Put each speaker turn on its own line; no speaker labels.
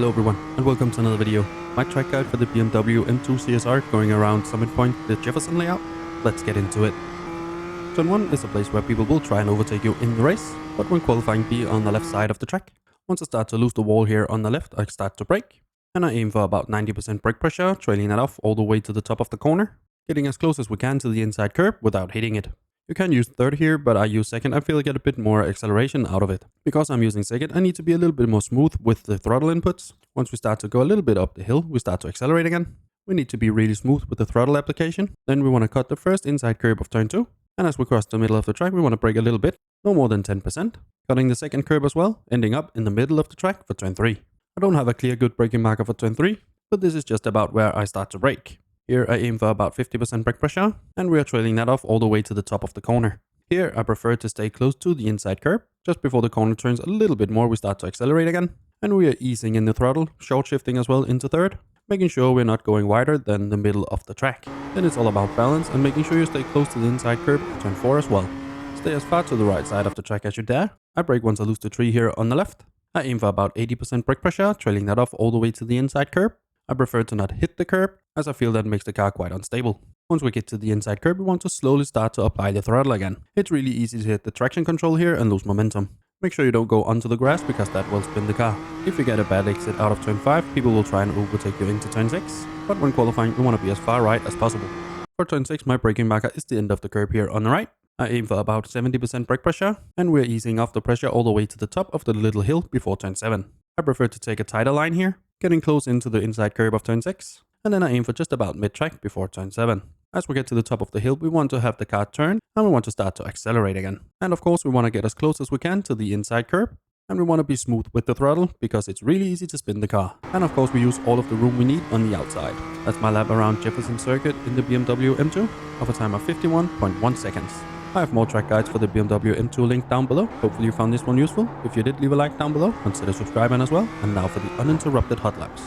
Hello everyone and welcome to another video. My track guide for the BMW M2 CSR going around Summit Point, the Jefferson layout. Let's get into it. Turn 1 is a place where people will try and overtake you in the race, but when qualifying be on the left side of the track. Once I start to lose the wall here on the left, I start to brake, and I aim for about 90% brake pressure, trailing that off all the way to the top of the corner, getting as close as we can to the inside curb without hitting it. You can use third here, but I use second. I feel I get a bit more acceleration out of it. Because I'm using second, I need to be a little bit more smooth with the throttle inputs. Once we start to go a little bit up the hill, we start to accelerate again. We need to be really smooth with the throttle application. Then we want to cut the first inside curb of turn 2. And as we cross the middle of the track, we want to brake a little bit, no more than 10%. Cutting the second curb as well, ending up in the middle of the track for turn 3. I don't have a clear good braking marker for turn 3, but this is just about where I start to brake. Here I aim for about 50% brake pressure, and we are trailing that off all the way to the top of the corner. Here I prefer to stay close to the inside curb. Just before the corner turns a little bit more, we start to accelerate again. And we are easing in the throttle, short shifting as well into third, making sure we're not going wider than the middle of the track. Then it's all about balance and making sure you stay close to the inside curb at turn 4 as well. Stay as far to the right side of the track as you dare. I brake once I lose the tree here on the left. I aim for about 80% brake pressure, trailing that off all the way to the inside curb. I prefer to not hit the curb, as I feel that makes the car quite unstable. Once we get to the inside curb, we want to slowly start to apply the throttle again. It's really easy to hit the traction control here and lose momentum. Make sure you don't go onto the grass because that will spin the car. If you get a bad exit out of turn 5, people will try and overtake you into turn 6. But when qualifying, we want to be as far right as possible. For turn 6, my braking marker is the end of the curb here on the right. I aim for about 70% brake pressure, and we're easing off the pressure all the way to the top of the little hill before turn 7. I prefer to take a tighter line here, getting close into the inside curb of turn 6, and then I aim for just about mid-track before turn 7. As we get to the top of the hill, we want to have the car turn, and we want to start to accelerate again. And of course, we want to get as close as we can to the inside curb, and we want to be smooth with the throttle, because it's really easy to spin the car. And of course, we use all of the room we need on the outside. That's my lap around Jefferson Circuit in the BMW M2, of a time of 51.1 seconds. I have more track guides for the BMW M2 linked down below. Hopefully you found this one useful. If you did, leave a like down below, consider subscribing as well. And now for the uninterrupted hot laps.